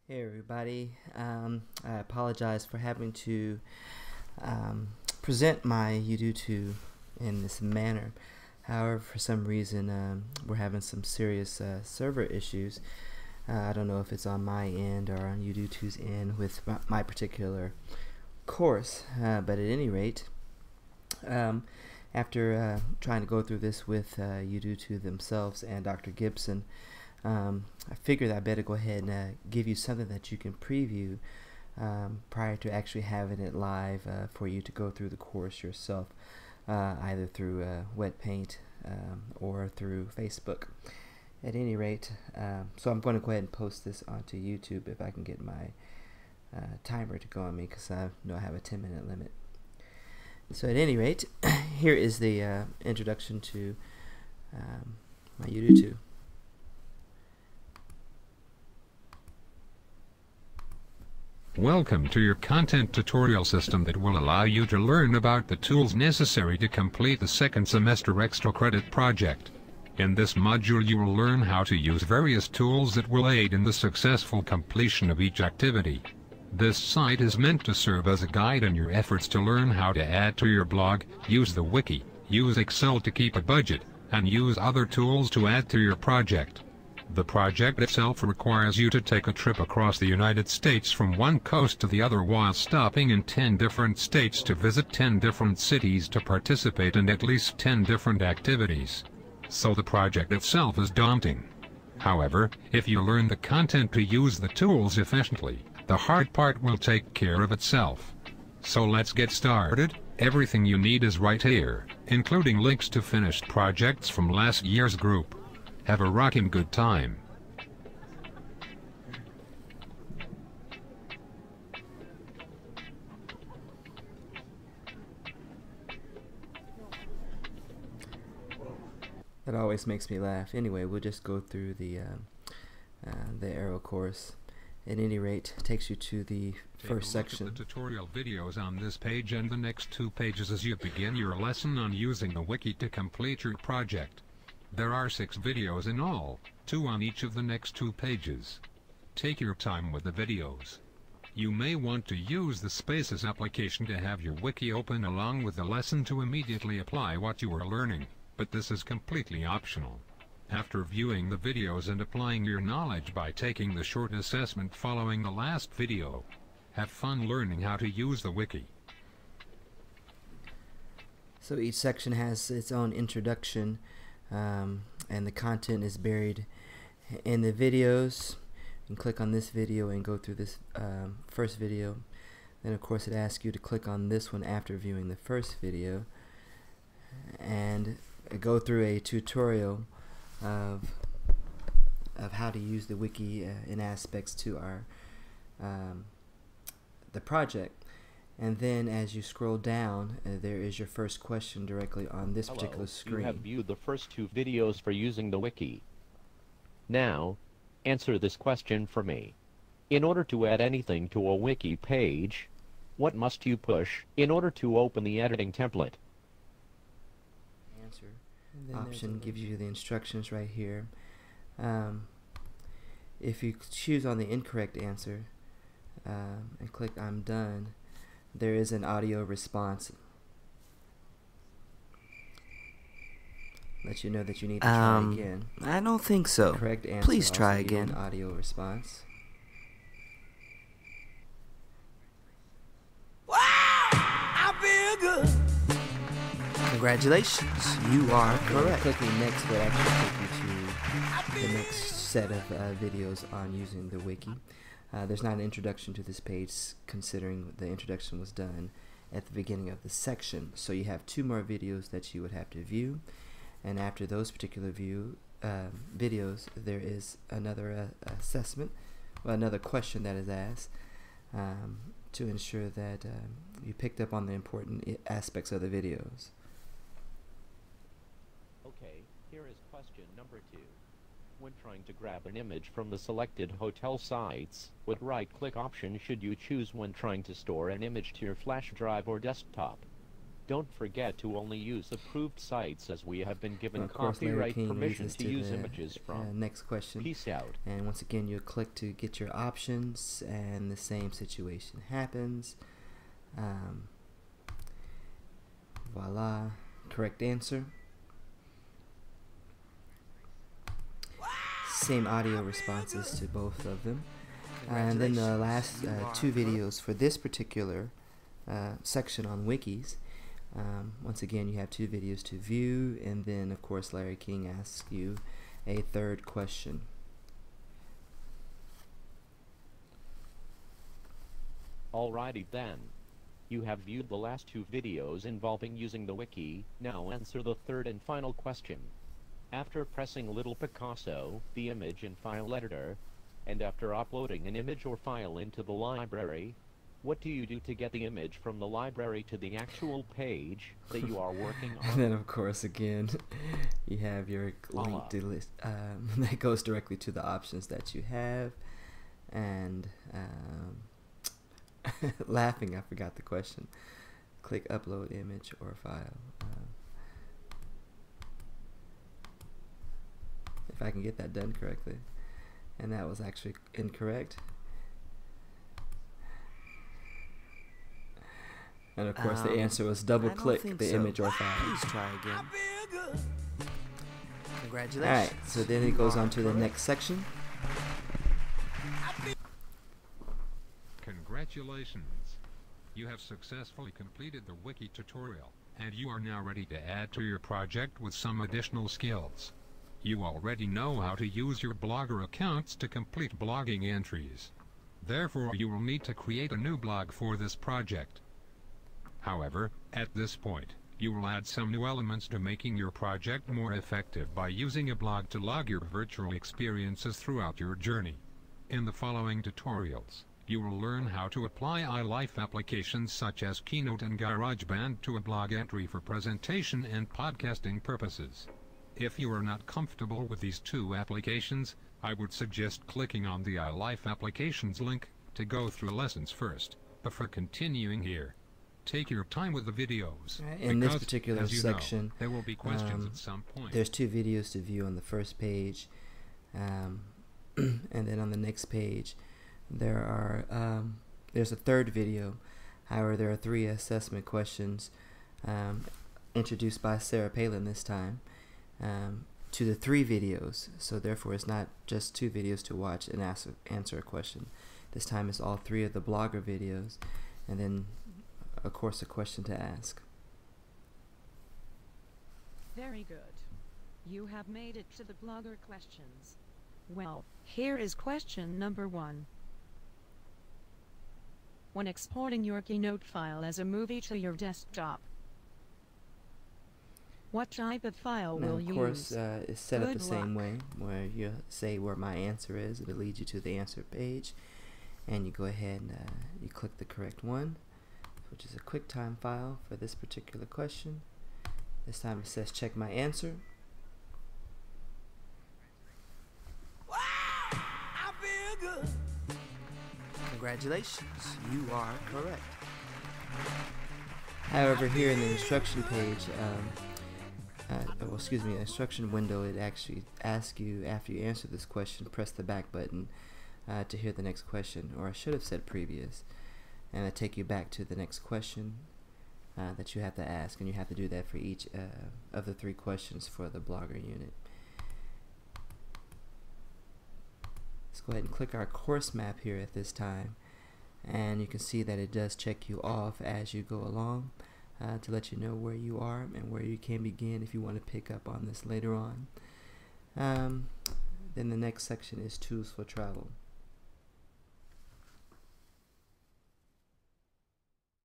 Hey everybody, I apologize for having to present my Udutu in this manner. However, for some reason we're having some serious server issues. I don't know if it's on my end or on Udutu's end with my particular course, but at any rate, after trying to go through this with Udutu themselves and Dr. Gibson, I figured I better go ahead and give you something that you can preview prior to actually having it live for you to go through the course yourself, either through Wet Paint or through Facebook. At any rate, so I'm going to go ahead and post this onto YouTube if I can get my timer to go on me, because I know I have a 10-minute limit. So at any rate, here is the introduction to my Udutu. Welcome to your content tutorial system that will allow you to learn about the tools necessary to complete the second semester extra credit project. In this module you will learn how to use various tools that will aid in the successful completion of each activity. This site is meant to serve as a guide in your efforts to learn how to add to your blog, use the wiki, use Excel to keep a budget, and use other tools to add to your project. The project itself requires you to take a trip across the United States from one coast to the other while stopping in 10 different states to visit 10 different cities to participate in at least 10 different activities. So the project itself is daunting. However, if you learn the content to use the tools efficiently, the hard part will take care of itself. So let's get started. Everything you need is right here, including links to finished projects from last year's group. Have a rockin' good time. That always makes me laugh. Anyway, we'll just go through the arrow course. At any rate, it takes you to the first section. Take a look at the tutorial videos on this page and the next 2 pages as you begin your lesson on using the wiki to complete your project. There are 6 videos in all, 2 on each of the next 2 pages. Take your time with the videos. You may want to use the Spaces application to have your wiki open along with the lesson to immediately apply what you are learning, but this is completely optional. After viewing the videos and applying your knowledge by taking the short assessment following the last video, have fun learning how to use the wiki. So each section has its own introduction, and the content is buried in the videos. You can click on this video and go through this first video. Then of course it asks you to click on this one after viewing the first video and go through a tutorial of how to use the wiki in aspects to our the project. And then as you scroll down, there is your first question directly on this particular screen. You have viewed the first 2 videos for using the wiki. Now, answer this question for me. In order to add anything to a wiki page, what must you push in order to open the editing template? Answer option gives you the instructions right here. If you choose on the incorrect answer and click I'm done, there is an audio response. Let you know that you need to try again. I don't think so. Correct answer. Please try also again. An audio response. Wow! I feel good. Congratulations, you are correct. Clicking next will actually take you to the next set of videos on using the wiki. There's not an introduction to this page, considering the introduction was done at the beginning of the section. So you have 2 more videos that you would have to view, and after those particular videos, there is another assessment, well, another question that is asked to ensure that you picked up on the important aspects of the videos. Okay, here is question number 2. When trying to grab an image from the selected hotel sites, what right-click option should you choose when trying to store an image to your flash drive or desktop? Don't forget to only use approved sites, as we have been given Of course, Larry copyright King leads permission us to to use the images from. next question. Peace out. And once again, you'll click to get your options, and the same situation happens. Voila, correct answer. Same audio responses to both of them. And then the last two videos for this particular section on wikis. Once again, you have two videos to view, and then of course Larry King asks you a third question. Alrighty then. You have viewed the last two videos involving using the wiki. Now answer the third and final question. After pressing Little Picasso, the image and file editor, and after uploading an image or file into the library, what do you do to get the image from the library to the actual page that you are working on? And then of course again, you have your link to list that goes directly to the options that you have. And laughing, I forgot the question. Click upload image or file. If I can get that done correctly. And that was actually incorrect. And of course the answer was double click the image or file. Please try again. Congratulations. Alright, so then it goes on to the next section. Congratulations! You have successfully completed the wiki tutorial, and you are now ready to add to your project with some additional skills. You already know how to use your Blogger accounts to complete blogging entries. Therefore, you will need to create a new blog for this project. However, at this point, you will add some new elements to making your project more effective by using a blog to log your virtual experiences throughout your journey. In the following tutorials, you will learn how to apply iLife applications such as Keynote and GarageBand to a blog entry for presentation and podcasting purposes. If you are not comfortable with these two applications, I would suggest clicking on the iLife applications link to go through lessons first, before continuing here. Take your time with the videos. In this because, particular as you section, know, there will be questions at some point. There's two videos to view on the first page, and then on the next page there's a third video. However, there are three assessment questions introduced by Sarah Palin this time to the three videos. So therefore it's not just two videos to watch and answer a question. This time it's all three of the Blogger videos, and then of course a question to ask. Very good. You have made it to the Blogger questions. Well, here is question number 1. When exporting your Keynote file as a movie to your desktop, what type of file Now, will of you course, use? it's set up the Good same luck. way, where you say where my answer is. It'll lead you to the answer page, and you go ahead and you click the correct one, which is a QuickTime file for this particular question. This time it says check my answer. Wow, I feel good. Congratulations, you are correct. However, here in the instruction page, the instruction window, it actually asks you, after you answer this question, press the back button to hear the next question, or I should have said previous, and it'll take you back to the next question that you have to ask, and you have to do that for each of the three questions for the Blogger unit. Let's go ahead and click our course map here at this time, and you can see that it does check you off as you go along to let you know where you are and where you can begin if you want to pick up on this later on. Then the next section is tools for travel.